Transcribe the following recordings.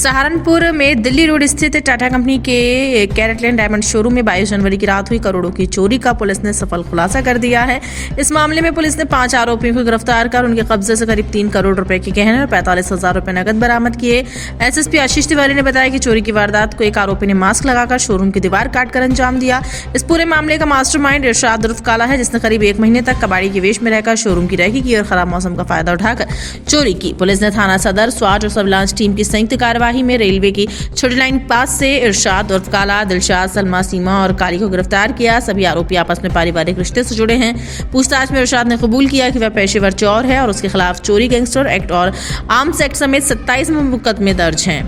सहारनपुर में दिल्ली रोड स्थित टाटा कंपनी के कैरेटलैंड डायमंड शोरूम में 22 जनवरी की रात हुई करोड़ों की चोरी का पुलिस ने सफल खुलासा कर दिया है। इस मामले में पुलिस ने 5 आरोपियों को गिरफ्तार कर उनके कब्जे से करीब 3 करोड़ रुपए के गहने और 45,000 रुपए नकद बरामद किए। एसएसपी आशीष तिवारी ने बताया कि चोरी की वारदात को एक आरोपी ने मास्क लगाकर शोरूम की दीवार काटकर अंजाम दिया। इस पूरे मामले का मास्टरमाइंड इरशाद उर्फ काला है, जिसने करीब 1 महीने तक कबाड़ी के वेश में रहकर शोरूम की रैकी की और खराब मौसम का फायदा उठाकर चोरी की। पुलिस ने थाना सदर, स्वाट और सर्विलांस टीम की संयुक्त कार्यवाही में रेलवे की छोटी लाइन पास से इरशाद उर्फ काला, दिलशाद, सलमा, सीमा और काली को गिरफ्तार किया। सभी आरोपी आपस में पारिवारिक रिश्ते से जुड़े हैं। पूछताछ में इरशाद ने कबूल किया कि वह पेशेवर चोर है और उसके खिलाफ चोरी, गैंगस्टर एक्ट और आर्म्स एक्ट समेत 27 मुकदमे दर्ज हैं।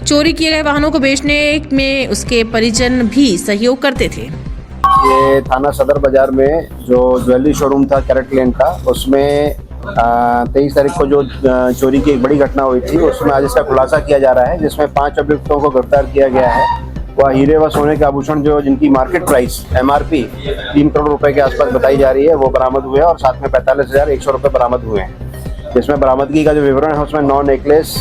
चोरी किए गए वाहनों को बेचने में उसके परिजन भी सहयोग करते थे। ये थाना सदर बाजार में जो ज्वेलरी शोरूम था कैरेटलैंड का, उसमें 23 तारीख को जो चोरी की एक बड़ी घटना हुई थी, उसमें आज इसका खुलासा किया जा रहा है, जिसमें 5 अभियुक्तों को गिरफ्तार किया गया है। वह हीरे व सोने के आभूषण जो जिनकी मार्केट प्राइस MRP 3 करोड़ रुपए के आसपास बताई जा रही है, वो बरामद हुए और साथ में 45,100 रुपए बरामद हुए हैं। जिसमें बरामदगी का जो विवरण है उसमें 9 नेकलेस,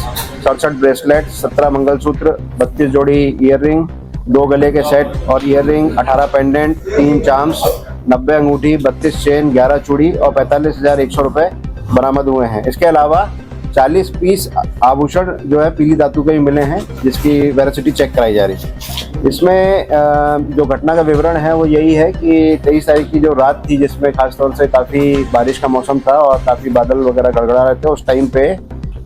67 ब्रेसलेट, 17 मंगलसूत्र, 32 जोड़ी ईयर रिंग, 2 गले के सेट और ईयर रिंग, 18 पेंडेंट, 3 चाम्स, 90 अंगूठी, 32 चेन, 11 चूड़ी और 45,100 रुपए बरामद हुए हैं। इसके अलावा 40 पीस आभूषण जो है पीली धातु के भी मिले हैं, जिसकी वेरासिटी चेक कराई जा रही है। इसमें जो घटना का विवरण है वो यही है कि 23 तारीख की जो रात थी, जिसमें खासतौर से काफ़ी बारिश का मौसम था और काफ़ी बादल वगैरह गड़गड़ा रहे थे, उस टाइम पे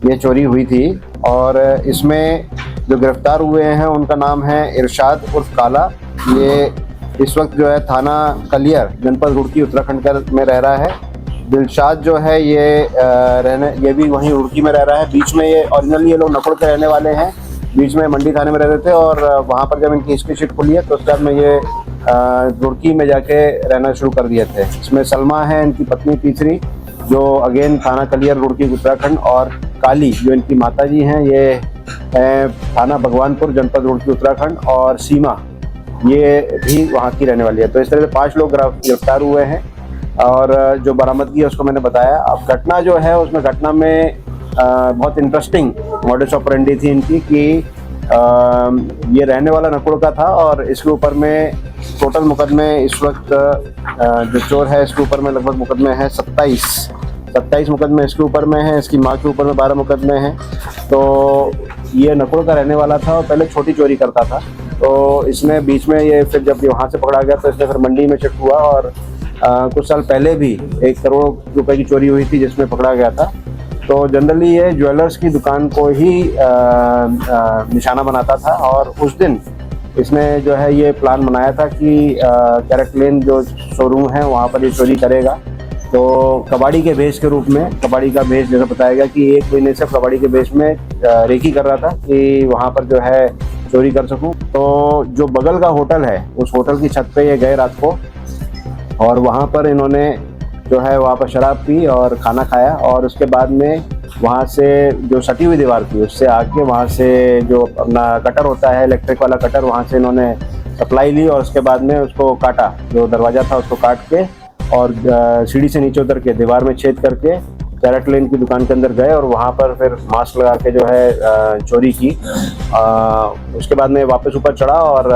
ये चोरी हुई थी। और इसमें जो गिरफ्तार हुए हैं उनका नाम है इरशाद उर्फ काला। ये इस वक्त जो है थाना कलियर, जनपद रुड़की, उत्तराखंड में रह रहा है। दिलशाद जो है ये भी वहीं रुड़की में रह रहा है। बीच में ये ओरिजिनली ये लोग नकुड़ के रहने वाले हैं, बीच में मंडी थाने में रहते थे और वहाँ पर जब इनकी हिस्ट्री शीट खुली है तो उसके बाद में ये रुड़की में जाके रहना शुरू कर दिए थे। इसमें सलमा है इनकी पत्नी तीसरी, जो अगेन थाना कलियर रुड़की उत्तराखंड, और काली जो इनकी माताजी हैं ये थाना भगवानपुर, जनपद रुड़की उत्तराखंड, और सीमा ये भी वहाँ की रहने वाली है। तो इस तरह से 5 लोग गिरफ्तार हुए हैं और जो बरामदगी है उसको मैंने बताया। अब घटना जो है उसमें घटना में बहुत इंटरेस्टिंग मॉडस ऑपरेंडी थी इनकी कि ये रहने वाला नकुड़ का था और इसके ऊपर में टोटल मुकदमे इस वक्त जो चोर है इसके ऊपर में लगभग मुकदमे हैं 27 मुकदमे इसके ऊपर में हैं। इसकी माँ के ऊपर में 12 मुकदमे हैं। तो ये नकुड़ का रहने वाला था और पहले छोटी चोरी करता था। तो इसने बीच में ये फिर जब वहाँ से पकड़ा गया तो इसने फिर मंडी में शिफ्ट हुआ और कुछ साल पहले भी 1 करोड़ रुपए की चोरी हुई थी जिसमें पकड़ा गया था। तो जनरली ये ज्वेलर्स की दुकान को ही निशाना बनाता था और उस दिन इसने जो है ये प्लान बनाया था कि कैरेटलैंड जो शोरूम है वहाँ पर ये चोरी करेगा। तो कबाड़ी के भेष के रूप में, कबाड़ी का भेष जैसा बताया गया कि 1 महीने से कबाड़ी के भेष में रेकी कर रहा था कि वहाँ पर जो है चोरी कर सकूँ। तो जो बगल का होटल है उस होटल की छत पे ये गए रात को और वहाँ पर इन्होंने जो है वहाँ पर शराब पी और खाना खाया और उसके बाद में वहाँ से जो सटी हुई दीवार थी उससे आके वहाँ से जो अपना कटर होता है, इलेक्ट्रिक वाला कटर, वहाँ से इन्होंने सप्लाई ली और उसके बाद में उसको काटा, जो दरवाज़ा था उसको काट के और सीढ़ी से नीचे उतर के दीवार में छेद करके कैरेटलैंड की दुकान के अंदर गए और वहाँ पर फिर मास्क लगा के जो है चोरी की। उसके बाद में वापस ऊपर चढ़ा और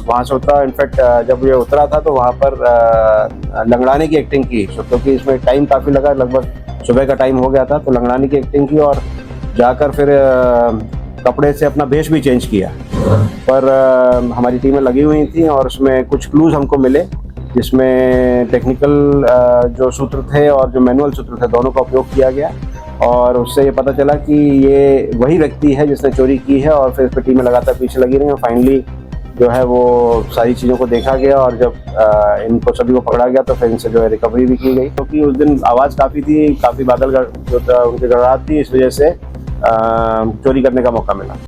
वहाँ से उतरा। इनफैक्ट जब ये उतरा था तो वहाँ पर लंगड़ाने की एक्टिंग की, क्योंकि इसमें टाइम काफ़ी लगा, लगभग सुबह का टाइम हो गया था। तो लंगड़ाने की एक्टिंग की और जाकर फिर कपड़े से अपना भेष भी चेंज किया। पर हमारी टीमें लगी हुई थी और उसमें कुछ क्लूज हमको मिले, जिसमें टेक्निकल जो सूत्र थे और जो मैनुअल सूत्र थे दोनों का उपयोग किया गया और उससे ये पता चला कि ये वही व्यक्ति है जिसने चोरी की है। और फिर इस पर टीमें लगातार पीछे लगी रही और फाइनली जो है वो सारी चीज़ों को देखा गया और जब इनको सभी को पकड़ा गया तो फिर इनसे जो है रिकवरी भी की गई, क्योंकि उस दिन आवाज़ काफ़ी थी, काफ़ी बादल जो उनकी गड़गड़ाहट थी, इस वजह से चोरी करने का मौका मिला।